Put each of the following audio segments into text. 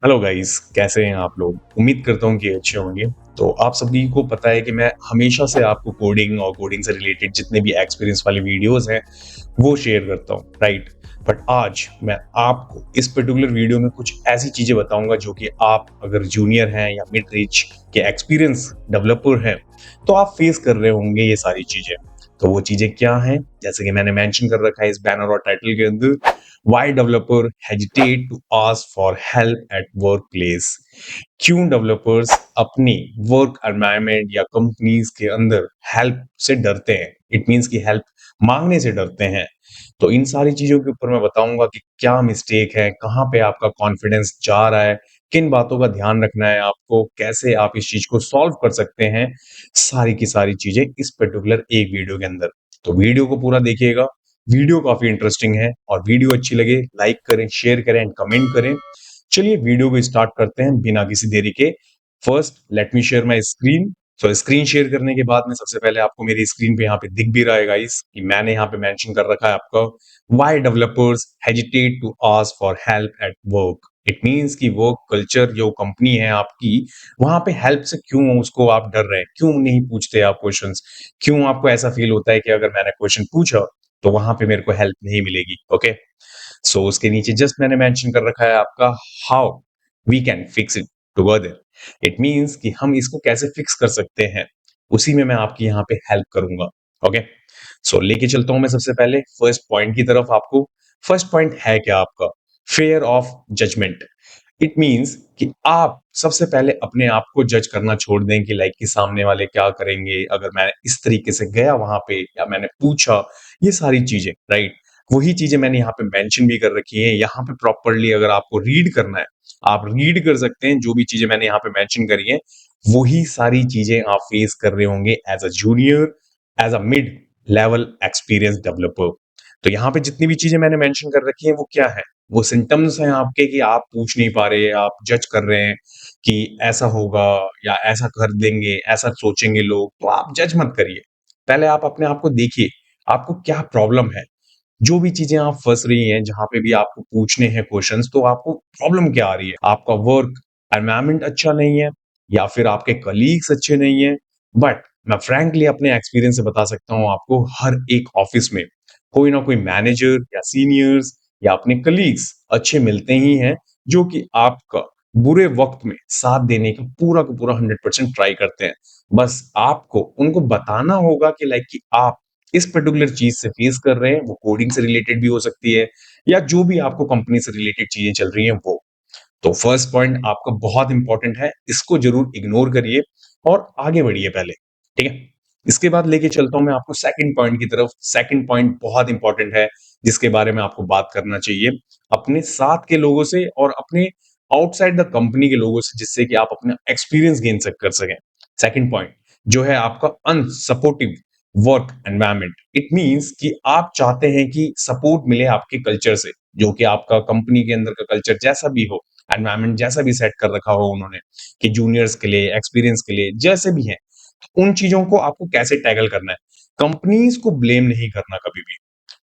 Hello guys, कैसे हैं आप लोग? उम्मीद करता हूँ कि अच्छे होंगे। तो आप सभी को पता है कि मैं हमेशा से आपको कोडिंग और कोडिंग से रिलेटेड जितने भी एक्सपीरियंस वाले वीडियोस हैं, वो शेयर करता हूँ, राइट? बट आज मैं आपको इस पर्टिकुलर वीडियो में कुछ ऐसी चीज़ें बताऊँगा जो कि आप अगर जूनियर हैं या मिड रेंज के एक्सपीरियंस डेवलपर हैं, तो आप फेस कर रहे होंगे ये सारी चीज़ें। तो वो चीज़ें क्या हैं? जैसे कि मैंने मेंशन कर रखा है इस बैनर और टाइटल के अंदर, Why developer hesitate to ask for help at workplace? क्यों डेवलपर्स अपनी वर्क एनवायरनमेंट या कंपनीज के अंदर हेल्प से डरते हैं? इट मीन्स कि हेल्प मांगने से डरते हैं। तो इन सारी चीजों के ऊपर मैं बताऊंगा कि क्या मिस्टेक है, कहाँ पे आपका कॉन्फिडेंस जा रहा है, किन बातों का ध्यान रखना है आपको, कैसे आप इस चीज को सॉल्व कर सकते हैं, सारी की सारी चीजें इस पर्टिकुलर एक वीडियो के अंदर। तो वीडियो को पूरा देखिएगा। वीडियो काफी इंटरेस्टिंग है और वीडियो अच्छी लगे लाइक करें, शेयर करें एंड कमेंट करें। चलिए वीडियो को स्टार्ट करते हैं बिना किसी देरी के। First let me share my screen. तो स्क्रीन शेयर करने के बाद में सबसे पहले आपको मेरी स्क्रीन पे यहाँ पे दिख भी रहा है गाइस कि मैंने यहाँ पे मेंशन कर रखा है आपका why developers hesitate to ask for help at work. It means कि वर्क कल्चर जो कंपनी है आपकी, वहां पे हेल्प से क्यों उसको आप डर रहे हैं, क्यों नहीं पूछते आप क्वेश्चंस, क्यों आपको ऐसा फील होता है कि अगर मैंने क्वेश्चन पूछा तो वहां पे मेरे को हेल्प नहीं मिलेगी। ओके, सो उसके नीचे जस्ट मैंने मेंशन कर रखा है आपका how we can fix it together. It means कि हम इसको कैसे फिक्स कर सकते हैं, उसी में मैं आपकी यहाँ पे हेल्प करूंगा। ओके, सो लेके चलता हूं मैं सबसे पहले फर्स्ट पॉइंट की तरफ आपको। फर्स्ट पॉइंट है क्या आपका? Fear of judgement. It means कि आप सबसे पहले अपने आप को जज करना छोड़ दें कि लाइक कि सामने वाले क्या करेंगे अगर मैं इस तरीके से गया वहां पे या मैंने पूछा, ये सारी चीजें, राइट? वही चीजें मैंने यहाँ पे मेंशन भी कर रखी है। यहाँ पे प्रॉपरली अगर आपको रीड करना है, आप रीड कर सकते हैं जो भी चीजें मैंने यहाँ पे मेंशन करी है। वही सारी चीजें आप फेस कर रहे होंगे as a junior, as a mid level experience developer. तो यहाँ पे जितनी भी चीजें मैंने मेंशन कर रखी है वो क्या है? वो सिम्टम्स हैं आपके कि आप पूछ नहीं पा रहे, आप जज कर रहे हैं कि ऐसा होगा या ऐसा कर देंगे, ऐसा सोचेंगे लोग। तो आप जज मत करिए। पहले आप अपने आप को देखिए, आपको क्या प्रॉब्लम है? जो भी चीजें आप फंस रही हैं, जहां पे भी आपको पूछने हैं क्वेश्चंस, तो आपको प्रॉब्लम क्या आ रही है? आपका वर्क एनवायरनमेंट अच्छा नहीं है या फिर आपके कलीग्स अच्छे नहीं है? बट मैं फ्रैंकली अपने एक्सपीरियंस से बता सकता हूँ आपको, हर एक ऑफिस में कोई ना कोई मैनेजर या सीनियर्स या अपने कलीग्स अच्छे मिलते ही हैं, जो कि आपका बुरे वक्त में साथ देने का पूरा 100% ट्राई करते हैं। बस आपको उनको बताना होगा कि लाइक कि आप इस पर्टिकुलर चीज से फेस कर रहे हैं, वो कोडिंग से रिलेटेड भी हो सकती है या जो भी आपको कंपनी से रिलेटेड चीजें चल रही हैं वो। तो फर्स्ट पॉइंट आपका बहुत इंपॉर्टेंट है, इसको जरूर इग्नोर करिए और आगे बढ़िए पहले, ठीक है? इसके बाद लेके चलता हूं मैं आपको सेकंड पॉइंट की तरफ। सेकंड पॉइंट बहुत इंपॉर्टेंट है जिसके बारे में आपको बात करना चाहिए अपने साथ के लोगों से और अपने आउटसाइड द कंपनी के लोगों से, जिससे कि आप अपना एक्सपीरियंस गेन कर सकें। सेकंड पॉइंट जो है आपका unsupportive work environment. It means कि आप चाहते हैं कि सपोर्ट मिले आपके कल्चर से, जो कि आपका कंपनी के अंदर का कल्चर जैसा भी हो, एनवायरनमेंट जैसा भी सेट कर रखा हो उन्होंने कि जूनियर्स के लिए, एक्सपीरियंस के लिए, जैसे भी हैं, उन चीजों को आपको कैसे टैकल करना है। कंपनीज को ब्लेम नहीं करना कभी भी,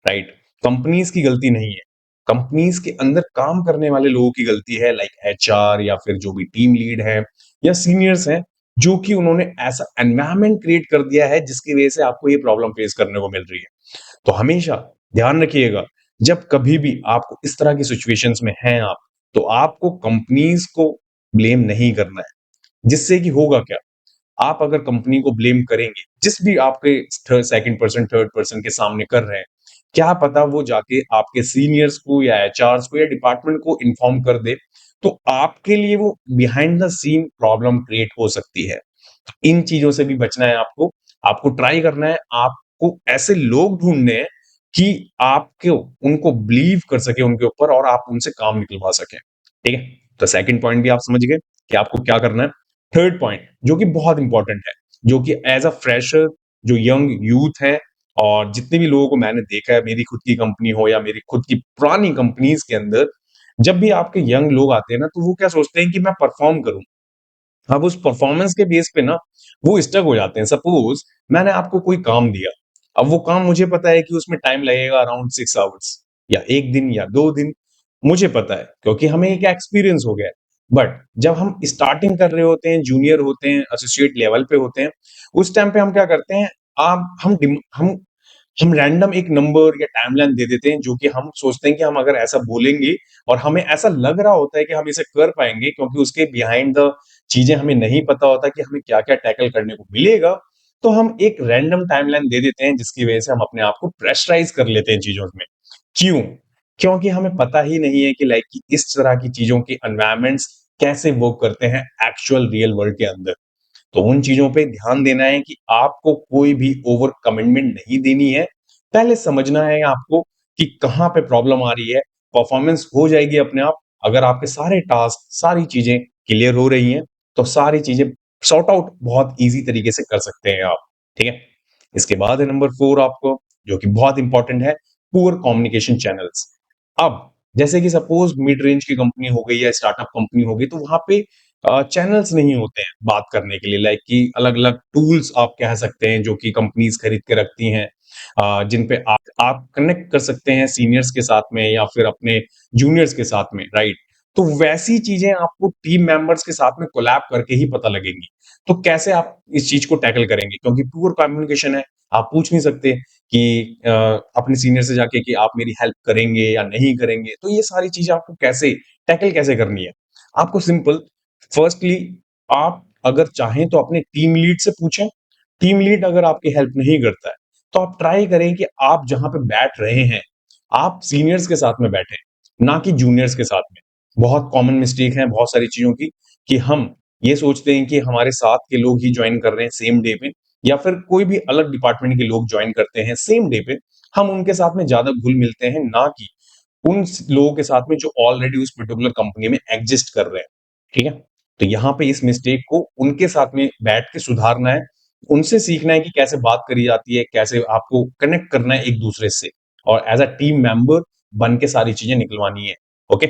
राइट? कंपनीज की गलती नहीं है, कंपनीज के अंदर काम करने वाले लोगों की गलती है, लाइक एचआर या फिर जो भी टीम लीड है या सीनियर्स हैं, जो कि उन्होंने ऐसा एनवायरनमेंट क्रिएट कर दिया है जिसकी वजह से आपको ये प्रॉब्लम फेस करने को मिल रही है। तो हमेशा ध्यान रखिएगा, जब कभी भी आपको इस तरह की सिचुएशंस में हैं आप, तो आपको कंपनीज को ब्लेम नहीं करना है। जिससे कि होगा क्या? आप अगर कंपनी को ब्लेम करेंगे, जिस भी आपके सेकंड पर्सन, थर्ड पर्सन के सामने कर रहे हैं, क्या पता वो जाके आपके सीनियर्स को या एचआर्स को या डिपार्टमेंट को इन्फॉर्म कर दे, तो आपके लिए वो behind the scene problem create हो सकती है। इन चीजों से भी बचना है आपको। आपको ट्राई करना है, आपको ऐसे लोग ढूंढने हैं कि आपको उनको बिलीव कर सके उनके ऊपर और आप उनसे काम निकलवा सकें, ठीक है? तो सेकंड पॉइंट भी आप समझ गए कि आपको क्या करना है। थर्ड पॉइंट जो कि बहुत इंपॉर्टेंट है, जो कि एज अ फ्रेशर, जो यंग यूथ है और जितने भी लोगों को मैंने देखा है, मेरी खुद की कंपनी हो या मेरी खुद की पुरानी कंपनीज के अंदर, जब भी आपके यंग लोग आते हैं ना, तो वो क्या सोचते हैं कि मैं परफॉर्म करूं। अब उस परफॉर्मेंस के बेस पे ना वो स्टक हो जाते हैं। सपोज मैंने आपको कोई काम दिया, अब वो काम मुझे पता है कि उसमें टाइम लगेगा अराउंड 6 आवर्स या 1 दिन या 2 दिन, मुझे पता है क्योंकि हमें एक एक्सपीरियंस हो गया है। बट जब हम स्टार्टिंग कर रहे होते हैं, जूनियर होते हैं, एसोसिएट लेवल पे होते हैं, उस टाइम पे हम क्या करते हैं, आप हम रैंडम एक नंबर या टाइमलाइन दे देते हैं, जो कि हम सोचते हैं कि हम अगर ऐसा बोलेंगे और हमें ऐसा लग रहा होता है कि हम इसे कर पाएंगे, क्योंकि उसके बिहाइंड द चीजें हमें नहीं पता होता कि हमें क्या क्या टैकल करने को मिलेगा। तो हम एक रैंडम टाइमलाइन दे देते हैं, जिसकी वजह से हम अपने आप को प्रेशराइज कर लेते हैं चीजों में। क्यों? क्योंकि हमें पता ही नहीं है कि लाइक कि इस तरह की चीजों के एनवायरमेंट्स कैसे वर्क करते हैं एक्चुअल रियल वर्ल्ड के अंदर। तो उन चीजों पे ध्यान देना है कि आपको कोई भी ओवर कमिटमेंट नहीं देनी है। पहले समझना है आपको कि कहाँ पे प्रॉब्लम आ रही है। परफॉर्मेंस हो जाएगी अपने आप, अगर आपके सारे टास्क, सारी चीजें क्लियर हो रही हैं, तो सारी चीजें सॉर्ट आउट बहुत ईज़ी तरीके से कर सकते हैं आप, ठीक है? इसके बाद है नंबर 4 आपको, जो कि बहुत इंपॉर्टेंट है, पुअर कम्युनिकेशन चैनल्स। अब जैसे कि सपोज़ मिड रेंज की कंपनी हो गई या स्टार्टअप कंपनी हो गई, तो वहाँ पे चैनल्स नहीं होते हैं बात करने के लिए, लाइक कि अलग-अलग टूल्स आप कह सकते हैं जो कि कंपनीज़ खरीद के रखती हैं, जिन पे आप कनेक्ट कर सकते हैं सीनियर्स के साथ में या फिर अपने जूनियर्स के साथ में, राइट? तो वैसी चीज़ें आपको टीम मेंबर्स के साथ में कोलैब करके ही पता लगेंगी। तो कैसे आप इस चीज़ को टैकल करेंगे? क्योंकि पुअर कम्युनिकेशन है, आप पूछ नहीं सकते कि अपने सीनियर से जाके कि आप मेरी हेल्प करेंगे या नहीं करेंगे। तो ये सारी चीज़ें आपको कैसे टैकल कैसे करनी है? आपको सिंपल, फर्स्टली आप अगर चाहें तो अपने टीम लीड से पूछें। टीम लीड अगर आपकी हेल्प नहीं करता है, तो आप ट्राई करें कि आप जहाँ पे बैठ रहे हैं, आप सीनियर्स के साथ में बैठें, ना कि जूनियर्स के साथ में। बहुत कॉमन मिस्टेक है बहुत सारी चीज़ों की, कि हम ये सोचते हैं कि हमारे साथ के लोग ही जॉइन कर रहे हैं सेम डे पे, या फिर कोई भी अलग डिपार्टमेंट के लोग जॉइन करते हैं सेम डे पे, हम उनके साथ में ज़्यादा घुल-मिलते हैं, ना कि उन लोगों के साथ में जो ऑलरेडी उस पर्टिकुलर कंपनी में एग्जिस्ट कर रहे हैं, ठीक है? तो यहाँ पे इस मिस्टेक को उनके साथ में बैठ के सुधारना है, उनसे सीखना है कि कैसे बात करी जाती है, कैसे आपको कनेक्ट करना है एक-दूसरे से, और एज़ अ टीम मेंबर बन के सारी चीज़ें निकलवानी है, ओके?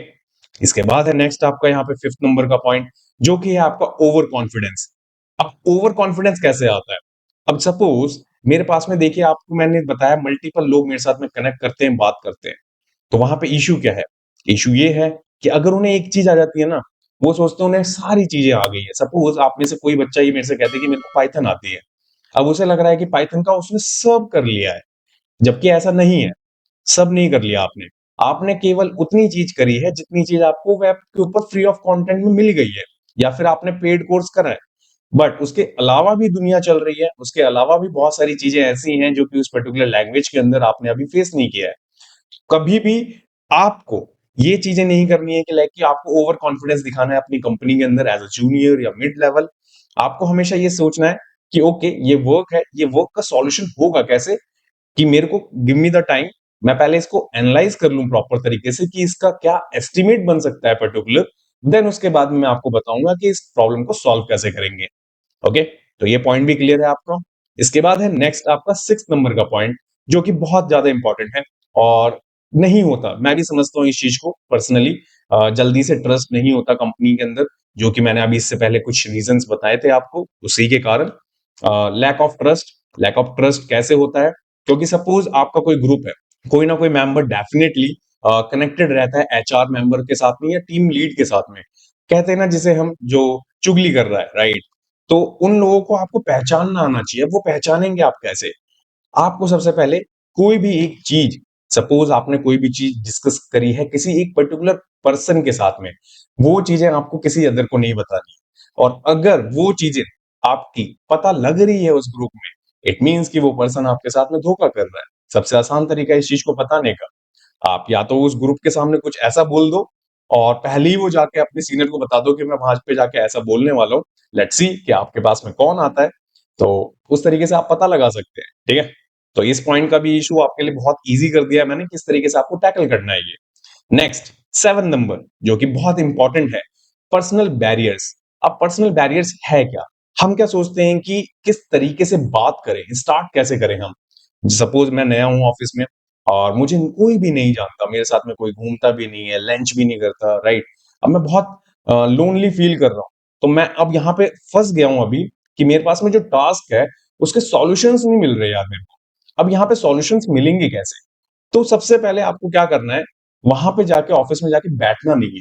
इसके बाद है नेक्स्ट आपका यहाँ पे 5th नंबर का पॉइंट, जो कि है आपका ओवर कॉन्फिडेंस। अब ओवर कॉन्फिडेंस कैसे आता है? अब सपोज़ मेरे पास में देखिए, आपको मैंने बताया मल्टीपल लोग मेरे साथ में कनेक्ट करते हैं, बात करते हैं। तो वहाँ पे इश्यू क्या है? इश्यू ये है कि अगर उन्हें एक चीज़ आ जाती है ना, वो सोचते हैं उन्हें सारी चीज़ें आ गई है। सपोज़ आप में से कोई बच्चा ये मेरे से कहते है कि मेरे को पाइथन आती है। अब उसे लग रहा है कि पाइथन का उसने सब कर लिया है, जबकि ऐसा नहीं है। सब नहीं कर लिया आपने। आपने केवल उतनी चीज़ करी है जितनी चीज़ आपको वेब के ऊपर फ्री ऑफ कंटेंट में मिल गई है, या फिर आपने पेड कोर्स करा है। बट उसके अलावा भी दुनिया चल रही है, उसके अलावा भी बहुत सारी चीज़ें ऐसी हैं जो कि उस पर्टिकुलर लैंग्वेज के अंदर आपने अभी फेस नहीं किया है। कभी भी आपको ये चीजें नहीं करनी है कि लाइक कि आपको ओवर कॉन्फिडेंस दिखाना है अपनी कंपनी के अंदर एज अ जूनियर या मिड लेवल। आपको हमेशा ये सोचना है कि ओके, ये वर्क है, ये वर्क का सॉल्यूशन होगा कैसे, कि मेरे को गिव मी द टाइम, मैं पहले इसको एनालाइज कर लूं प्रॉपर तरीके से कि इसका क्या एस्टिमेट बन सकता है पर्टिकुलर, देन उसके बाद में मैं आपको बताऊंगा कि इस प्रॉब्लम को सॉल्व कैसे करेंगे। ओके, तो ये पॉइंट भी क्लियर है आपका। इसके बाद है नेक्स्ट आपका 6 नंबर का पॉइंट, जो कि बहुत ज्यादा इंपॉर्टेंट है और नहीं होता, मैं भी समझता हूँ इस चीज को पर्सनली। जल्दी से ट्रस्ट नहीं होता कंपनी के अंदर, जो कि मैंने अभी इससे पहले कुछ रीजंस बताए थे आपको, उसी के कारण lack of trust. Lack of trust कैसे होता है? क्योंकि सपोज आपका कोई ग्रुप है, कोई ना कोई मेंबर डेफिनेटली कनेक्टेड रहता है एचआर मेंबर के साथ में या टीम लीड के साथ में, कहते हैं ना जिसे हम, जो चुगली कर रहा है, राइट? तो उन लोगों को आपको पहचानना आना चाहिए। वो पहचानेंगे आप कैसे? आपको सबसे पहले कोई भी एक चीज, सपोज आपने कोई भी चीज डिस्कस करी है किसी एक पर्टिकुलर पर्सन के साथ में, वो चीजें आपको किसी अदर को नहीं बतानी। और अगर वो चीजें आपकी पता लग रही है उस ग्रुप में, इट मीन्स कि वो पर्सन आपके साथ में धोखा कर रहा है। सबसे आसान तरीका है इस चीज को बताने का, आप या तो उस ग्रुप के सामने कुछ ऐसा बोल दो और पहले ही वो जाके अपने सीनियर को बता दो कि मैं वहां पे जाके ऐसा बोलने वाला हूँ, लेट्स सी कि आपके पास में कौन आता है। तो उस तरीके से आप पता लगा सकते हैं, ठीक है? तो इस पॉइंट का भी इशू आपके लिए बहुत इजी कर दिया है मैंने, किस तरीके से आपको टैकल करना है ये। नेक्स्ट 7 नंबर, जो कि बहुत इंपॉर्टेंट है, पर्सनल बैरियर्स। अब पर्सनल बैरियर्स है क्या? हम क्या सोचते हैं कि किस तरीके से बात करें, स्टार्ट कैसे करें हम? सपोज मैं नया हूं ऑफिस में और मुझे कोई भी नहीं जानता, मेरे साथ में कोई घूमता भी नहीं है, लंच भी नहीं करता, राइट? अब मैं बहुत लोनली फील कर रहा हूँ, तो मैं अब यहाँ पे फंस गया हूँ अभी, कि मेरे पास में जो टास्क है उसके सॉल्यूशंस नहीं मिल रहे यार मेरे को। अब यहाँ पे सॉल्यूशंस मिलेंगे कैसे? तो सबसे पहले आपको क्या करना है, वहां पे जाके ऑफिस में जाके बैठना नहीं है,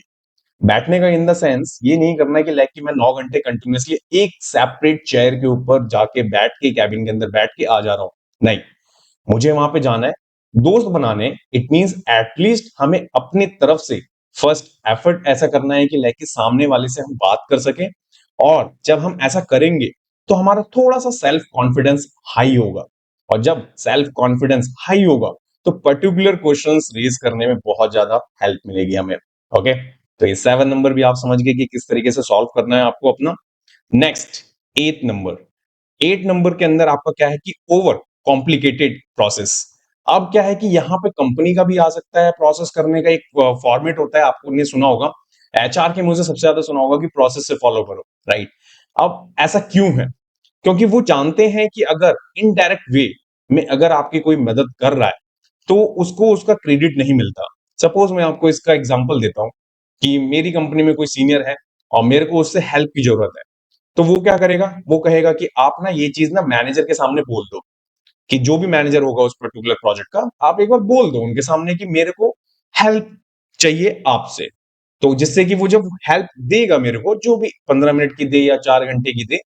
बैठने का इन द सेंस ये नहीं करना है कि लाइक कि मैं 9 घंटे कंटिन्यूअसली एक सेपरेट चेयर के ऊपर जाके बैठ के कैबिन के अंदर बैठ के आ जा रहा हूँ। नहीं, मुझे वहां पे जाना है दोस्त बनाने। इट मींस एटलीस्ट हमें अपनी तरफ से फर्स्ट एफर्ट ऐसा करना है कि लाइक कि सामने वाले से हम बात कर सकें, और जब हम ऐसा करेंगे तो हमारा थोड़ा सा सेल्फ कॉन्फिडेंस हाई होगा, और जब सेल्फ कॉन्फिडेंस हाई होगा तो पर्टिकुलर क्वेश्चंस रेज करने में बहुत ज्यादा हेल्प मिलेगी हमें। ओके, तो ये 7 नंबर भी आप समझ गए कि किस तरीके से सॉल्व करना है आपको अपना। Next 8 number. 8 नंबर के अंदर आपका क्या है कि ओवर कॉम्प्लिकेटेड प्रोसेस। अब क्या है कि यहाँ पे कंपनी का भी आ सकता है प्रोसेस करने का एक फॉर्मेट होता है, आपने सुना होगा, एचआर के मुझे सबसे ज्यादा सुना होगा कि प्रोसेस से फॉलो करो, राइट। अब ऐसा क्यों है? क्योंकि वो जानते हैं कि अगर इनडायरेक्ट वे में अगर आपकी कोई मदद कर रहा है तो उसको उसका क्रेडिट नहीं मिलता। सपोज मैं आपको इसका एग्जांपल देता हूं कि मेरी कंपनी में कोई सीनियर है और मेरे को उससे हेल्प की जरूरत है, तो वो क्या करेगा, वो कहेगा कि आप ना ये चीज ना मैनेजर के सामने बोल दो, कि जो भी मैनेजर होगा उस पर्टिकुलर प्रोजेक्ट का, आप एक बार बोल दो उनके सामने कि मेरे को हेल्प चाहिए आपसे। तो जिससे कि वो जब हेल्प देगा मेरे को, जो भी 15 मिनट की दे या 4 घंटे की दे,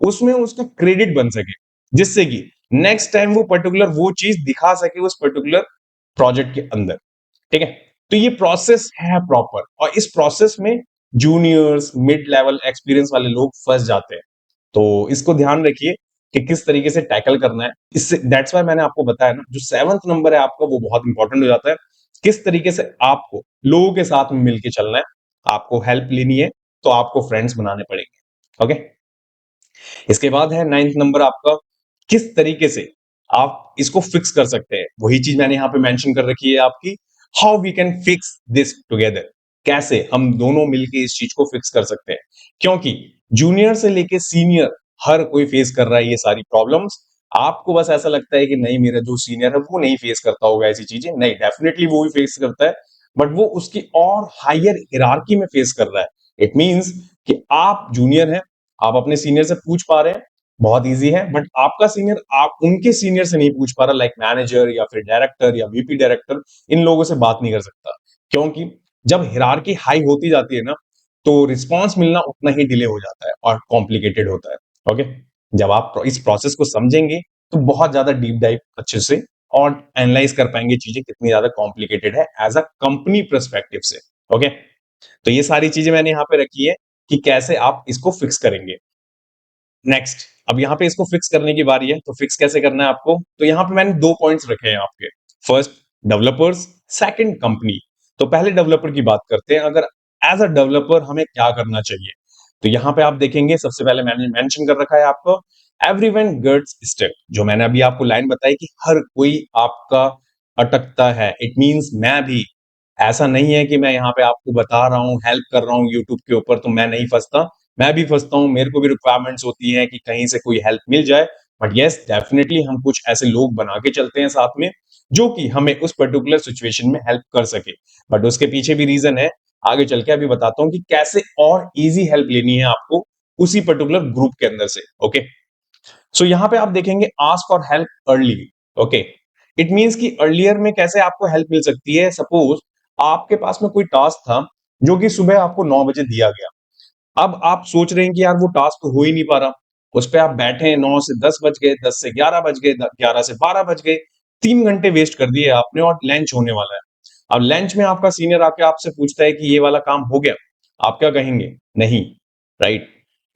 उसमें उसका क्रेडिट बन सके, जिससे कि नेक्स्ट टाइम वो पर्टिकुलर वो चीज दिखा सके उस पर्टिकुलर प्रोजेक्ट के अंदर। ठीक है, तो ये प्रोसेस है प्रॉपर, और इस प्रोसेस में जूनियर्स मिड लेवल एक्सपीरियंस वाले लोग फंस जाते हैं। तो इसको ध्यान रखिए कि किस तरीके से टैकल करना है। इससे दैट्स वाई मैंने आपको बताया ना, जो 7th नंबर है आपका वो बहुत इंपॉर्टेंट हो जाता है। किस तरीके से आपको लोगों के साथ में मिलके चलना है, आपको हेल्प लेनी है तो आपको फ्रेंड्स बनाने पड़ेंगे। ओके, इसके बाद है 9th नंबर आपका, किस तरीके से आप इसको फिक्स कर सकते हैं। वही चीज मैंने यहाँ पे मेंशन कर रखी है आपकी, how we can fix this together. कैसे हम दोनों मिलके इस चीज को फिक्स कर सकते हैं, क्योंकि जूनियर से लेके सीनियर हर कोई फेस कर रहा है ये सारी प्रॉब्लम्स। आपको बस ऐसा लगता है कि नहीं मेरा जो सीनियर है वो नहीं फेस करता होगा ऐसी चीजें, नहीं, डेफिनेटली वो भी फेस करता है, बट वो उसकी और हायर हिरार्की में फेस कर रहा है। इट मींस कि आप जूनियर हैं, आप अपने सीनियर से पूछ पा रहे हैं, बहुत इजी है, बट आपका सीनियर आप उनके सीनियर से नहीं पूछ पा रहा, लाइक मैनेजर या फिर डायरेक्टर या वीपी डायरेक्टर, इन लोगों से बात नहीं कर सकता। क्योंकि जब हिरार्की हाई होती जाती है ना, तो रिस्पॉन्स मिलना उतना ही डिले हो जाता है और कॉम्प्लिकेटेड होता है। ओके, जब आप इस प्रोसेस को समझेंगे तो बहुत ज्यादा डीप डाइव अच्छे से और एनालाइज कर पाएंगे चीजें कितनी ज्यादा कॉम्प्लिकेटेड है एज अ कंपनी परस्पेक्टिव से। ओके, तो ये सारी चीजें मैंने यहाँ पे रखी है कि कैसे आप इसको फिक्स करेंगे। नेक्स्ट, अब यहाँ पे इसको फिक्स करने की बारी है, तो फिक्स कैसे करना है आपको, तो यहाँ पे मैंने 2 पॉइंट्स रखे हैं आपके। First developers, second company. तो पहले डेवलपर की बात करते हैं। अगर एज अ डेवलपर हमें क्या करना चाहिए, तो यहाँ पे आप देखेंगे सबसे पहले मैंने मेंशन कर रखा है आपको, एवरीवन गेट्स स्टेप। जो मैंने अभी आपको लाइन बताई कि हर कोई आपका अटकता है, इट मींस मैं भी। ऐसा नहीं है कि मैं यहाँ पे आपको बता रहा हूँ हेल्प कर रहा हूँ यूट्यूब के ऊपर तो मैं नहीं फंसता, मैं भी फंसता हूँ, मेरे को भी रिक्वायरमेंट्स होती है कि कहीं से कोई हेल्प मिल जाए। बट यस, डेफिनेटली हम कुछ ऐसे लोग बना के चलते हैं साथ में जो कि हमें उस पर्टिकुलर सिचुएशन में हेल्प कर सके। बट उसके पीछे भी रीजन है, आगे चल के अभी बताता हूँ कि कैसे और इजी हेल्प लेनी है आपको उसी पर्टिकुलर ग्रुप के अंदर से। ओके, सो यहाँ पे आप देखेंगे ask for help early. Okay, it means कि अर्लियर में कैसे आपको हेल्प मिल सकती है। सपोज आपके पास में कोई टास्क था जो कि सुबह आपको 9 बजे दिया गया, अब आप सोच रहे हैं कि यार वो टास्क तो हो ही नहीं पा रहा, उस पे आप बैठे हैं, 9 से 10 बज गए, 10 से 11 बज गए, 11 से 12 बज गए, 3 घंटे वेस्ट कर दिए आपने और लंच होने वाला है। अब लंच में आपका सीनियर आके आपसे पूछता है कि ये वाला काम हो गया, आप क्या कहेंगे? नहीं, राइट।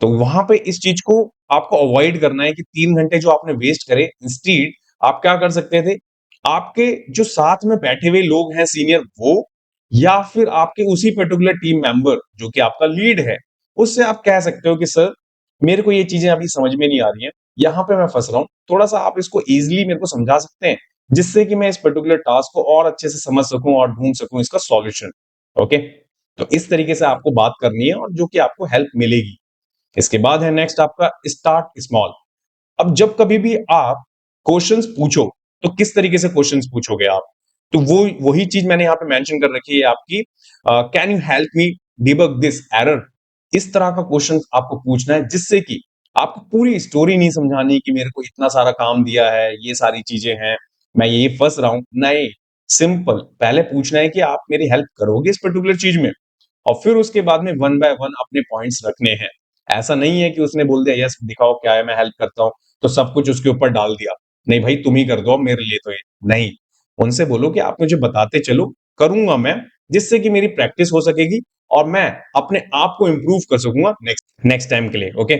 तो वहां पे इस चीज को आपको अवॉइड करना है कि 3 घंटे जो आपने वेस्ट करे, इंस्टीड आप क्या कर सकते थे, आपके जो साथ में बैठे हुए लोग हैं सीनियर वो, या फिर आपके उसी पर्टिकुलर टीम मेंबर जो कि आपका लीड है, उससे आप कह सकते हो कि सर मेरे को ये चीजें अभी समझ में नहीं आ रही हैं, यहाँ पे मैं फंस रहा हूँ, थोड़ा सा आप इसको इजीली मेरे को समझा सकते हैं जिससे कि मैं इस पर्टिकुलर टास्क को और अच्छे से समझ सकूं और ढूंढ सकूं इसका सॉल्यूशन। ओके, तो इस तरीके से आपको बात करनी है और जो कि आपको हेल्प मिलेगी। इसके बाद है नेक्स्ट आपका स्टार्ट स्मॉल। अब जब कभी भी आप क्वेश्चंस पूछो तो किस तरीके से क्वेश्चंस पूछोगे आप, तो वो वही चीज मैंने यहाँ पे मेंशन कर रखी है आपकी, can you help me debug this error. इस तरह का क्वेश्चन आपको पूछना है जिससे कि आपको पूरी स्टोरी नहीं समझानी कि मेरे को इतना सारा काम दिया है, ये सारी चीजें हैं, मैं ये फंस रहा हूं, नहीं। सिंपल पहले पूछना है कि आप मेरी हेल्प करोगे इस पर्टिकुलर चीज में, और फिर उसके बाद में वन बाय वन अपने पॉइंट्स रखने हैं। ऐसा नहीं है कि उसने बोल दिया यस दिखाओ क्या है मैं हेल्प करता हूँ, तो सब कुछ उसके ऊपर डाल दिया। नहीं भाई तुम ही कर दो अब मेरे लिए तो ये नहीं, उनसे बोलो कि आप मुझे बताते चलो, करूंगा मैं, जिससे कि मेरी प्रैक्टिस हो सकेगी और मैं अपने आप को इंप्रूव कर सकूंगा नेक्स्ट नेक्स्ट टाइम के लिए। ओके,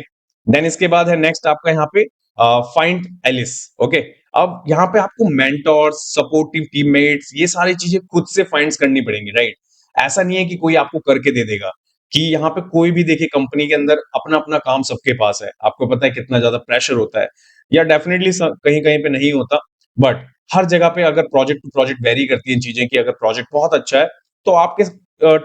देन इसके बाद है नेक्स्ट आपका यहाँ पे फाइंड एलिस। ओके, अब यहाँ पे आपको मेंटोर्स, सपोर्टिव टीममेट्स, ये सारी चीजें खुद से फाइंड करनी पड़ेंगी, राइट? ऐसा नहीं है कि कोई आपको करके दे देगा, कि यहाँ पे कोई भी देखिए कंपनी के अंदर अपना अपना काम सबके पास है, आपको पता है कितना ज्यादा प्रेशर होता है, या डेफिनेटली कहीं कहीं पे नहीं होता, बट हर जगह पे अगर प्रोजेक्ट टू प्रोजेक्ट वेरी करती है चीजें, कि अगर प्रोजेक्ट बहुत अच्छा है तो आपके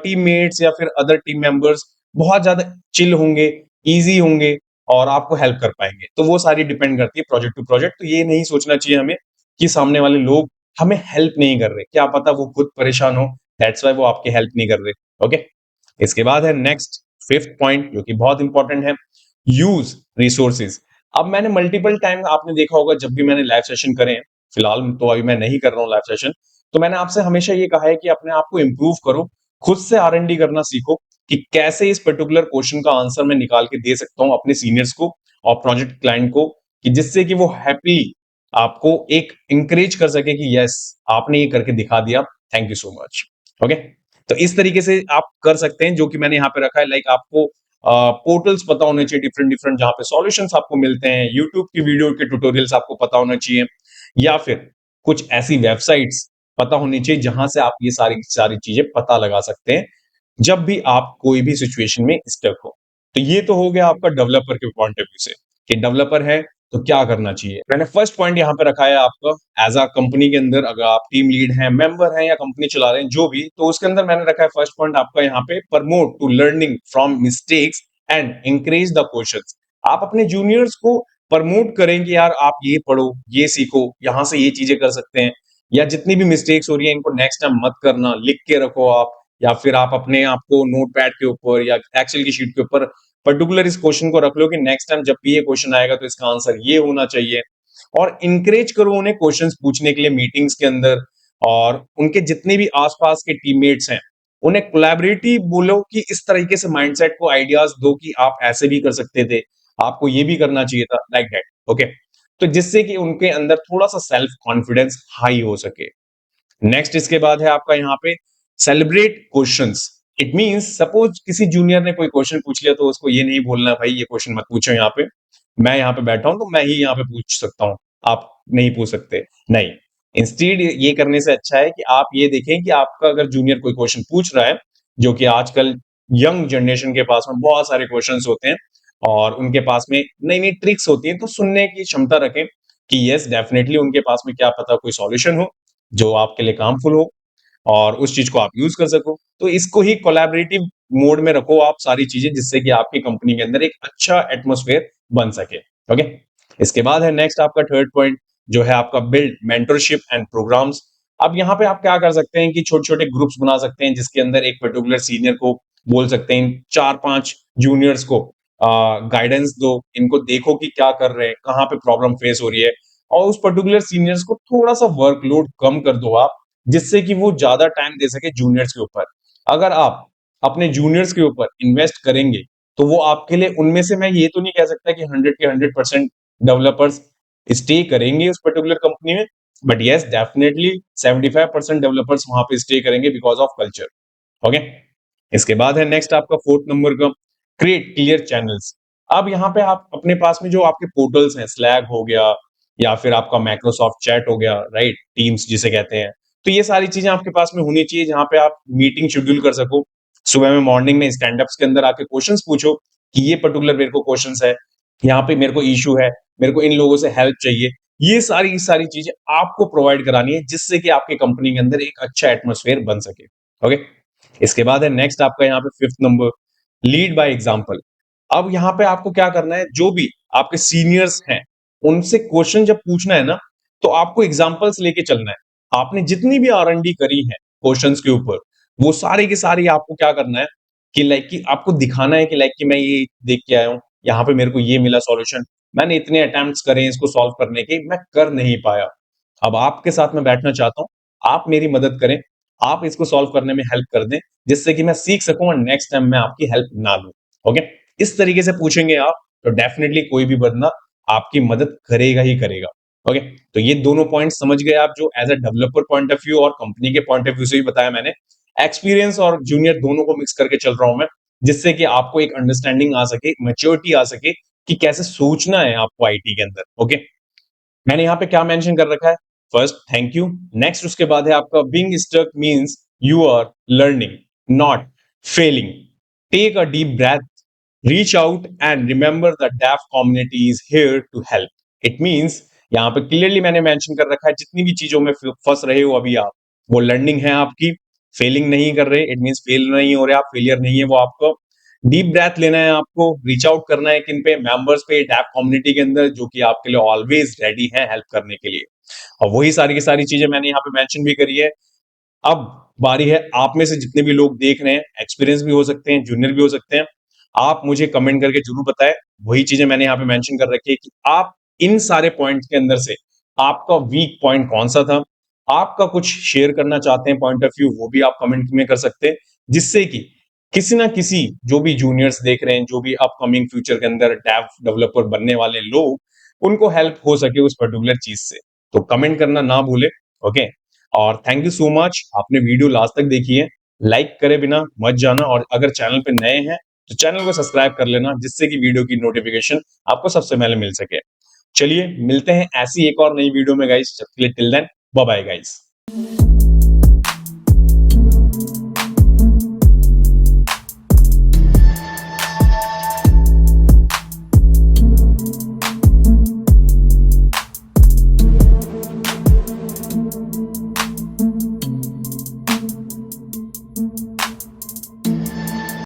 टीममेट्स या फिर अदर टीम मेंबर्स बहुत ज्यादा चिल होंगे, इजी होंगे और आपको हेल्प कर पाएंगे। तो वो सारी डिपेंड करती है प्रोजेक्ट टू प्रोजेक्ट। तो ये नहीं सोचना चाहिए हमें कि सामने वाले लोग हमें हेल्प नहीं कर रहे, क्या पता वो खुद परेशान हो, दैट्स व्हाई वो आपकी हेल्प नहीं कर रहे। ओके, इसके बाद है नेक्स्ट फिफ्थ पॉइंट जो कि बहुत इंपॉर्टेंट है, यूज रिसोर्सेज। अब मैंने मल्टीपल टाइम आपने देखा होगा जब भी मैंने लाइव सेशन करे हैं, फिलहाल तो अभी मैं नहीं कर रहा हूँ लाइव सेशन, तो मैंने आपसे हमेशा ये कहा है कि अपने आप को इंप्रूव करो, खुद से R&D करना सीखो कि कैसे इस पर्टिकुलर क्वेश्चन का आंसर मैं निकाल के दे सकता हूँ अपने सीनियर्स को और प्रोजेक्ट क्लाइंट को, कि जिससे कि वो हैप्पी आपको एक इंकरेज कर सके कि यस आपने ये करके दिखा दिया, thank you so much. Okay, तो इस तरीके से आप कर सकते हैं, जो कि मैंने यहाँ पे रखा है। लाइक आपको पोर्टल्स पता होने चाहिए डिफरेंट डिफरेंट, जहां पे सॉल्यूशंस आपको मिलते हैं, यूट्यूब की वीडियो के ट्यूटोरियल्स आपको पता होना चाहिए, या फिर कुछ ऐसी वेबसाइट्स पता होनी चाहिए जहां से आप ये सारी सारी चीजें पता लगा सकते हैं जब भी आप कोई भी सिचुएशन में स्टक हो। तो ये तो हो गया आपका डेवलपर के पॉइंट ऑफ व्यू से, कि डेवलपर है तो क्या करना चाहिए। मैंने फर्स्ट पॉइंट यहाँ पे रखा है आपका, एज अ कंपनी के अंदर अगर आप टीम लीड हैं, मेंबर हैं या कंपनी चला रहे हैं जो भी, तो उसके अंदर मैंने रखा है फर्स्ट पॉइंट आपका यहाँ पे, promote to learning from mistakes and increase the questions. आप अपने जूनियर्स को प्रमोट करें कि यार आप ये पढ़ो, ये सीखो, यहाँ से ये चीजें कर सकते हैं, या जितनी भी मिस्टेक्स हो रही है इनको नेक्स्ट टाइम मत करना, लिख के रखो आप, या फिर आप अपने आप को नोट पैड के ऊपर या एक्सेल की शीट के ऊपर पर्टिकुलर इस क्वेश्चन को रख लो कि नेक्स्ट टाइम जब भी ये क्वेश्चन आएगा तो इसका आंसर ये होना चाहिए। और इंकरेज करो उन्हें क्वेश्चंस पूछने के लिए मीटिंग्स के अंदर, और उनके जितने भी आसपास के टीममेट्स हैं उन्हें कोलैबोरेटिव बोलो कि इस तरीके से माइंडसेट को आइडियाज दो कि आप ऐसे भी कर सकते थे, आपको ये भी करना चाहिए था, लाइक दैट। ओके, तो जिससे कि उनके अंदर थोड़ा सा सेल्फ कॉन्फिडेंस हाई हो सके। नेक्स्ट इसके बाद है आपका यहाँ पे celebrate questions. It means suppose किसी जूनियर ने कोई क्वेश्चन पूछ लिया तो उसको ये नहीं बोलना भाई ये क्वेश्चन मत पूछो यहाँ पे, मैं यहाँ पे बैठा हूं तो मैं ही यहाँ पे पूछ सकता हूँ, आप नहीं पूछ सकते। नहीं, इंस्टीड ये करने से अच्छा है कि आप ये देखें कि आपका अगर जूनियर कोई क्वेश्चन पूछ रहा है, जो कि आजकल यंग जनरेशन के पास में बहुत सारे क्वेश्चंस होते हैं और उनके पास में नई नई ट्रिक्स होती हैं, तो सुनने की क्षमता रखें कि यस डेफिनेटली उनके पास में क्या पता कोई सॉल्यूशन हो जो आपके लिए कामफुल हो और उस चीज को आप यूज कर सको। तो इसको ही कोलैबोरेटिव मोड में रखो आप सारी चीजें, जिससे कि आपकी कंपनी के अंदर एक अच्छा एटमॉस्फेयर बन सके। ओके, इसके बाद है नेक्स्ट आपका थर्ड पॉइंट जो है आपका बिल्ड मेंटरशिप एंड प्रोग्राम्स। अब यहाँ पे आप क्या कर सकते हैं कि छोटे छोटे ग्रुप्स बना सकते हैं, जिसके अंदर एक पर्टिकुलर सीनियर को बोल सकते हैं चार पांच जूनियर्स को गाइडेंस दो, इनको देखो कि क्या कर रहे हैं, कहाँ पे प्रॉब्लम फेस हो रही है, और उस पर्टिकुलर सीनियर्स को थोड़ा सा वर्कलोड कम कर दो आप, जिससे कि वो ज्यादा टाइम दे सके जूनियर्स के ऊपर। अगर आप अपने जूनियर्स के ऊपर इन्वेस्ट करेंगे तो वो आपके लिए, उनमें से मैं ये तो नहीं कह सकता कि 100 के 100% डेवलपर्स स्टे करेंगे उस पर्टिकुलर कंपनी में, बट यस डेफिनेटली 75% डेवलपर्स वहां पे स्टे करेंगे बिकॉज ऑफ कल्चर। ओके, इसके बाद है नेक्स्ट आपका फोर्थ नंबर का, क्रिएट क्लियर चैनल्स। अब यहाँ पे आप अपने पास में जो आपके पोर्टल्स हैं, स्लैग हो गया या फिर आपका माइक्रोसॉफ्ट चैट हो गया, राइट, टीम्स जिसे कहते हैं, तो ये सारी चीजें आपके पास में होनी चाहिए जहां पे आप मीटिंग शेड्यूल कर सको। सुबह में मॉर्निंग में स्टैंड अप्स के अंदर आके क्वेश्चंस पूछो कि ये पर्टिकुलर मेरे को क्वेश्चंस है, यहाँ पे मेरे को इशू है, मेरे को इन लोगों से हेल्प चाहिए। ये सारी सारी चीजें आपको प्रोवाइड करानी है, जिससे कि आपकी कंपनी के अंदर एक अच्छा एटमोस्फेयर बन सके। ओके, इसके बाद है नेक्स्ट आपका यहाँ पे fifth number, lead by example. अब यहाँ पे आपको क्या करना है, जो भी आपके सीनियर्स हैं उनसे क्वेश्चन जब पूछना है ना, तो आपको एग्जांपल्स लेके चलना है। आपने जितनी भी R&D करी है क्वेश्चंस के ऊपर, वो सारी की सारी आपको क्या करना है कि लाइक कि आपको दिखाना है कि लाइक कि मैं ये देख के आया हूँ, यहाँ पे मेरे को ये मिला सॉल्यूशन, मैंने इतने अटेम्प्ट्स करे हैं इसको सॉल्व करने के, मैं कर नहीं पाया। अब आपके साथ मैं बैठना चाहता हूँ, आप मेरी मदद करें, आप इसको सॉल्व करने में हेल्प कर दें, जिससे कि मैं सीख सकूं और नेक्स्ट टाइम मैं आपकी हेल्प ना लूं। ओके, इस तरीके से पूछेंगे आप, तो डेफिनेटली कोई भी बंदा आपकी मदद करेगा ही करेगा। ओके, तो ये दोनों पॉइंट समझ गए आप, जो as a developer point of view और कंपनी के पॉइंट ऑफ व्यू से भी बताया मैंने। एक्सपीरियंस और जूनियर दोनों को मिक्स करके चल रहा हूं मैं, जिससे कि आपको एक अंडरस्टैंडिंग आ सके, मैच्योरिटी आ सके कि कैसे सोचना है आपको आईटी के अंदर। ओके, मैंने यहाँ पे क्या मेंशन कर रखा है? फर्स्ट थैंक यू, नेक्स्ट उसके बाद है आपका being stuck means you are learning not failing. Take a deep breath, reach out and remember the deaf community is here to help. It means यहाँ पे क्लियरली मैंने मेंशन कर रखा है, जितनी भी चीजों में फंस रहे हो अभी आप, वो लर्निंग है आपकी, फेलिंग नहीं कर रहे। इट मींस फेल नहीं हो रहे आप, फेलियर नहीं है वो आपको। डीप ब्रेथ लेना है आपको, रीच आउट करना है किन पे? मेंबर्स पे, डैप कम्युनिटी के अंदर, जो कि आपके लिए ऑलवेज रेडी है हेल्प करने के लिए। और वही सारी की सारी चीजें मैंने यहाँ पे मेंशन भी करी है। अब बारी है आप में से जितने भी लोग देख रहे हैं, एक्सपीरियंस भी हो सकते हैं, जूनियर भी हो सकते हैं, आप मुझे कमेंट करके जरूर बताएं। वही चीजें मैंने यहाँ पे मेंशन कर रखी है कि आप इन सारे पॉइंट्स के अंदर से आपका वीक पॉइंट कौन सा था, आपका कुछ शेयर करना चाहते हैं पॉइंट ऑफ व्यू, वो भी आप कमेंट में कर सकते हैं, जिससे कि किसी ना किसी, जो भी जूनियर्स देख रहे हैं, जो भी अपकमिंग फ्यूचर के अंदर डेव डेवलपर बनने वाले लोग, उनको हेल्प हो सके उस पर्टिकुलर चीज से। तो कमेंट करना ना भूले। ओके, और थैंक यू सो मच, आपने वीडियो लास्ट तक देखी है। लाइक करे बिना मत जाना, और अगर चैनल पे नए हैं तो चैनल को सब्सक्राइब कर लेना, जिससे कि वीडियो की नोटिफिकेशन आपको सबसे पहले मिल सके। चलिए मिलते हैं ऐसी एक और नई वीडियो में guys, till then bye bye guys.